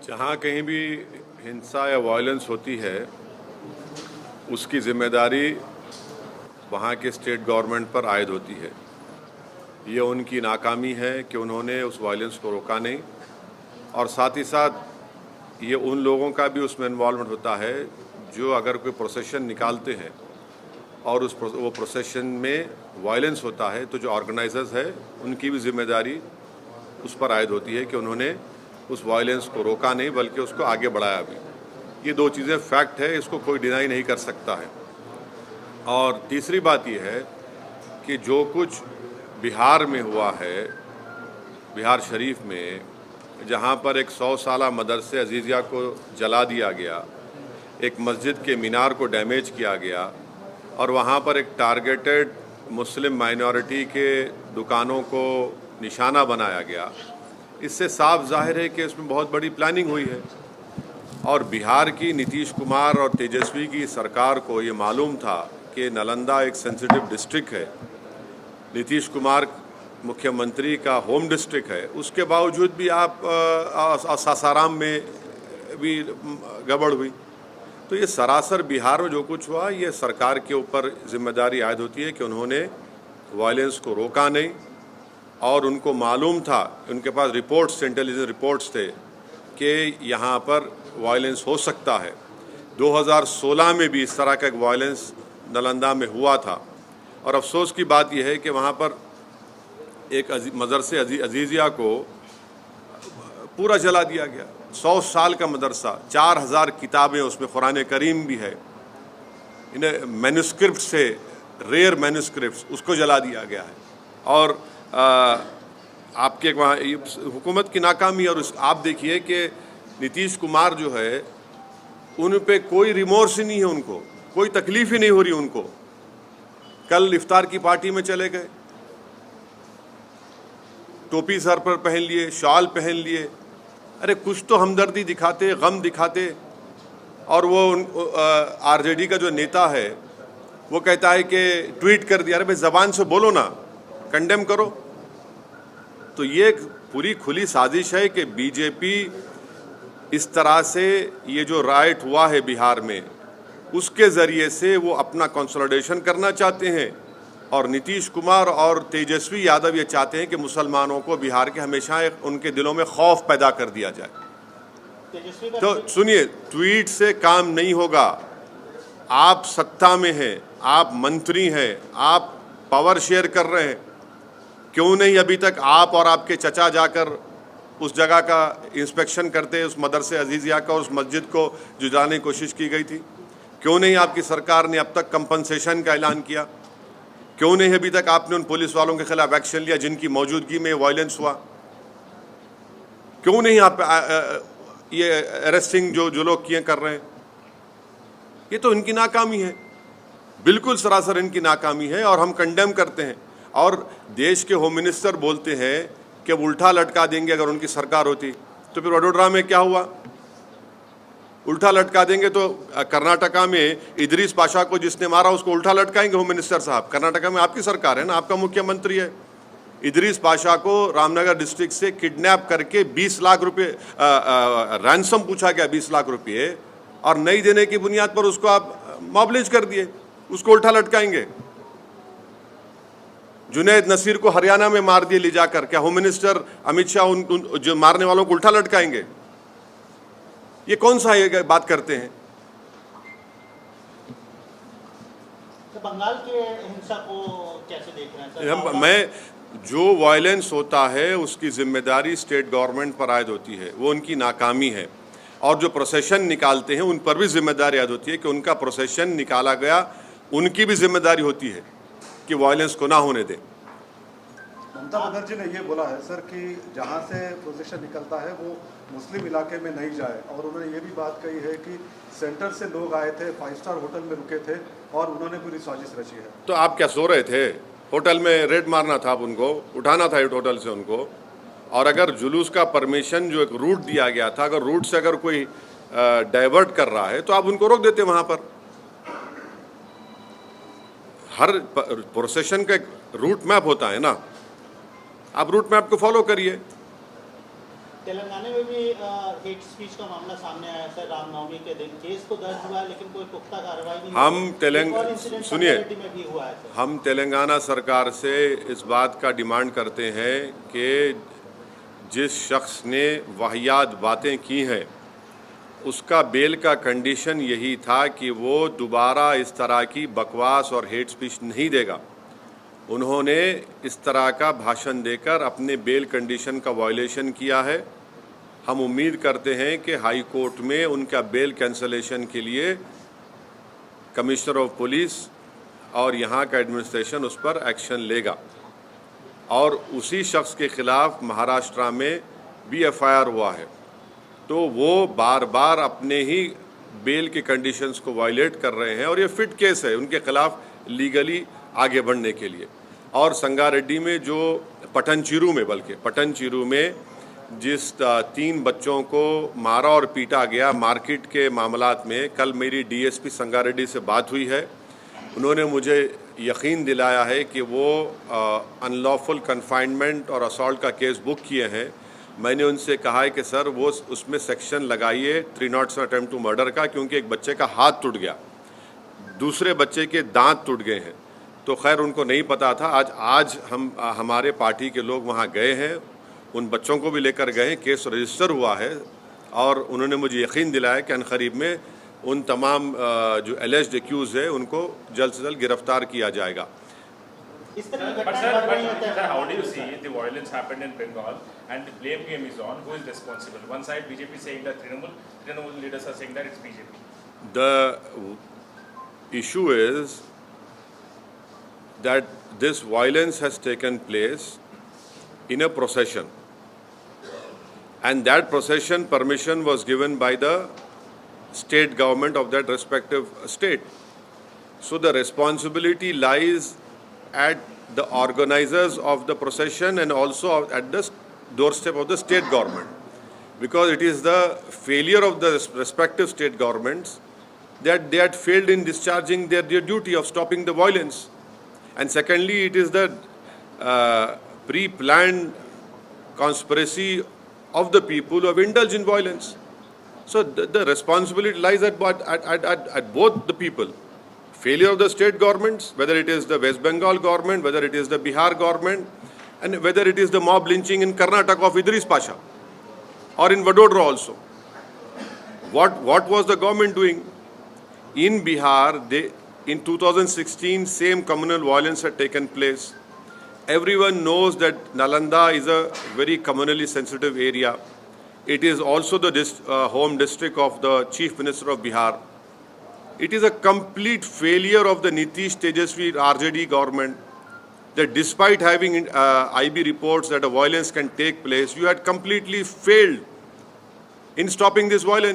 जहाँ कहीं भी हिंसा या वायलेंस होती है उसकी जिम्मेदारी वहाँ के स्टेट गवर्नमेंट पर आयद होती है। ये उनकी नाकामी है कि उन्होंने उस वायलेंस को रोका नहीं, और साथ ही साथ ये उन लोगों का भी उसमें इन्वॉल्वमेंट होता है जो अगर कोई प्रोसेशन निकालते हैं और वो प्रोसेशन में वायलेंस होता है तो जो ऑर्गेनाइजर्स है उनकी भी जिम्मेदारी उस पर आयद होती है कि उन्होंने उस वायलेंस को रोका नहीं बल्कि उसको आगे बढ़ाया भी। ये दो चीज़ें फैक्ट है, इसको कोई डिनाई नहीं कर सकता है। और तीसरी बात यह है कि जो कुछ बिहार में हुआ है, बिहार शरीफ में, जहाँ पर एक 100 साला मदरसे अजीज़िया को जला दिया गया, एक मस्जिद के मीनार को डैमेज किया गया और वहाँ पर एक टारगेटेड मुस्लिम माइनॉरिटी के दुकानों को निशाना बनाया गया, इससे साफ जाहिर है कि इसमें बहुत बड़ी प्लानिंग हुई है। और बिहार की नीतीश कुमार और तेजस्वी की सरकार को ये मालूम था कि नालंदा एक सेंसिटिव डिस्ट्रिक्ट है, नीतीश कुमार मुख्यमंत्री का होम डिस्ट्रिक्ट है, उसके बावजूद भी आप सासाराम में भी गड़बड़ हुई। तो ये सरासर बिहार में जो कुछ हुआ ये सरकार के ऊपर जिम्मेदारी आयद होती है कि उन्होंने वायलेंस को रोका नहीं, और उनको मालूम था, उनके पास रिपोर्ट्स, इंटेलिजेंस रिपोर्ट्स थे कि यहाँ पर वायलेंस हो सकता है। 2016 में भी इस तरह का एक वायलेंस नालंदा में हुआ था, और अफसोस की बात यह है कि वहाँ पर एक मदरसे अजीज़िया को पूरा जला दिया गया। 100 साल का मदरसा, 4000 किताबें, उसमें कुरान करीम भी है, इन्हें मैन्युस्क्रिप्ट से, रेयर मैन्युस्क्रिप्ट्स, उसको जला दिया गया है। और आपके वहाँ हुकूमत की नाकामी, और आप देखिए कि नीतीश कुमार जो है उन पे कोई रिमोर्स ही नहीं है, उनको कोई तकलीफ ही नहीं हो रही उनको। कल इफ्तार की पार्टी में चले गए, टोपी सर पर पहन लिए, शॉल पहन लिए, अरे कुछ तो हमदर्दी दिखाते, गम दिखाते। और वो आरजेडी का जो नेता है वो कहता है कि ट्वीट कर दिया। अरे भाई ज़बान से बोलो ना, कंडेम करो। तो ये पूरी खुली साजिश है कि बीजेपी इस तरह से ये जो राइट हुआ है बिहार में, उसके ज़रिए से वो अपना कंसोलिडेशन करना चाहते हैं, और नीतीश कुमार और तेजस्वी यादव ये चाहते हैं कि मुसलमानों को बिहार के हमेशा उनके दिलों में खौफ पैदा कर दिया जाए। तो सुनिए, ट्वीट से काम नहीं होगा। आप सत्ता में हैं, आप मंत्री हैं, आप पावर शेयर कर रहे हैं, क्यों नहीं अभी तक आप और आपके चचा जाकर उस जगह का इंस्पेक्शन करते, उस मदरसे अजीज़िया का, उस मस्जिद को जुटाने की कोशिश की गई थी? क्यों नहीं आपकी सरकार ने अब तक कंपनसेशन का ऐलान किया? क्यों नहीं अभी तक आपने उन पुलिस वालों के खिलाफ एक्शन लिया जिनकी मौजूदगी में वायलेंस हुआ? क्यों नहीं आप ये अरेस्टिंग जो लोग किए कर रहे हैं? ये तो इनकी नाकामी है, बिल्कुल सरासर इनकी नाकामी है, और हम कंडेम करते हैं। और देश के होम मिनिस्टर बोलते हैं कि उल्टा लटका देंगे अगर उनकी सरकार होती। तो फिर वडोदरा में क्या हुआ? उल्टा लटका देंगे तो कर्नाटका में इदरीस पाशा को जिसने मारा उसको उल्टा लटकाएंगे होम मिनिस्टर साहब। कर्नाटका में आपकी सरकार है ना, आपका मुख्यमंत्री है। इदरीस पाशा को रामनगर डिस्ट्रिक्ट से किडनैप करके 20 लाख रुपये रैंसम पूछा गया, 20 लाख रुपये, और नहीं देने की बुनियाद पर उसको आप मॉबलिज कर दिए, उसको उल्टा लटकाएंगे। जुनैद नसीर को हरियाणा में मार दिए ले जाकर, क्या होम मिनिस्टर अमित शाह उन जो मारने वालों को उल्टा लटकाएंगे? ये कौन सा ये बात करते हैं? तो बंगाल के हिंसा को कैसे देख रहे हैं? मैं जो वायलेंस होता है उसकी जिम्मेदारी स्टेट गवर्नमेंट पर आयद होती है, वो उनकी नाकामी है। और जो प्रोसेशन निकालते हैं उन पर भी जिम्मेदारी आयद होती है कि उनका प्रोसेशन निकाला गया, उनकी भी जिम्मेदारी होती है कि वायलेंस को ना होने दें। ममता बनर्जी ने ये बोला है सर कि जहाँ से प्रोसेशन निकलता है वो मुस्लिम इलाके में नहीं जाए, और उन्होंने ये भी बात कही है कि सेंटर से लोग आए थे, 5 स्टार होटल में रुके थे और उन्होंने पूरी साजिश रची है। तो आप क्या सो रहे थे? होटल में रेड मारना था, आप उनको उठाना था होटल से उनको। और अगर जुलूस का परमिशन जो एक रूट दिया गया था, अगर रूट से अगर कोई डाइवर्ट कर रहा है तो आप उनको रोक देते वहाँ पर। हर प्रोसेशन का एक रूट मैप होता है ना, आप रूट मैप को फॉलो करिए। तेलंगाना में भी हेट स्पीच का मामला सामने आया सर, रामनवमी के दिन केस तो दर्ज हुआ है लेकिन कोई पुख्ता कार्रवाई नहीं हुई। सुनिए, में भी हुआ है सर। हम तेलंगाना सरकार से इस बात का डिमांड करते हैं कि जिस शख्स ने वाहियात बातें की हैं उसका बेल का कंडीशन यही था कि वो दोबारा इस तरह की बकवास और हेट स्पीच नहीं देगा। उन्होंने इस तरह का भाषण देकर अपने बेल कंडीशन का वायलेशन किया है। हम उम्मीद करते हैं कि हाई कोर्ट में उनका बेल कैंसलेशन के लिए कमिश्नर ऑफ पुलिस और यहाँ का एडमिनिस्ट्रेशन उस पर एक्शन लेगा। और उसी शख्स के खिलाफ महाराष्ट्र में भी एफआईआर हुआ है, तो वो बार बार अपने ही बेल के कंडीशंस को वायलेट कर रहे हैं और ये फिट केस है उनके खिलाफ लीगली आगे बढ़ने के लिए। और संगारेड्डी में जो पटनचेरू में जिस 3 बच्चों को मारा और पीटा गया मार्केट के मामलात में, कल मेरी डीएसपी संगारेड्डी से बात हुई है। उन्होंने मुझे यकीन दिलाया है कि वो अनलॉफुल कन्फाइनमेंट और असॉल्ट का केस बुक किए हैं। मैंने उनसे कहा है कि सर वो उसमें सेक्शन लगाइए 307 अटेम्प्ट टू मर्डर का, क्योंकि एक बच्चे का हाथ टूट गया, दूसरे बच्चे के दांत टूट गए हैं। तो खैर उनको नहीं पता था। आज हमारे पार्टी के लोग वहाँ गए हैं, उन बच्चों को भी लेकर गए हैं, केस रजिस्टर हुआ है और उन्होंने मुझे यकीन दिलाया कि अनकरीब में उन तमाम जो एलिज्ड एक्यूज है उनको जल्द से जल्द गिरफ्तार किया जाएगा। इस तरह की घटनाएं बढ़ रही हैं। Sir, how do you see the violence happened in Bengal and the blame game is on? Who is responsible? One side BJP saying that Trinamool leaders are saying that it's BJP. The issue is that this violence has taken place in a procession, and that procession permission was given by the state government of that respective state. So the responsibility lies at the organizers of the procession and also at the doorstep of the state government, because it is the failure of the respective state governments that they had failed in discharging their duty of stopping the violence. And secondly, it is the pre-planned conspiracy of the people who have indulged in violence. So the responsibility lies at both the people. Failure of the state governments, whether it is the West Bengal government, whether it is the Bihar government, and whether it is the mob lynching in Karnataka of Idris Pasha, or in Vadodara also. What was the government doing? In Bihar, in 2016, same communal violence had taken place. Everyone knows that Nalanda is a very communally sensitive area. It is also the home district of the Chief Minister of Bihar. It is a complete failure of the Nitish Tejasvi RJD government that despite having IB reports that a violence can take place, you had completely failed in stopping this violence.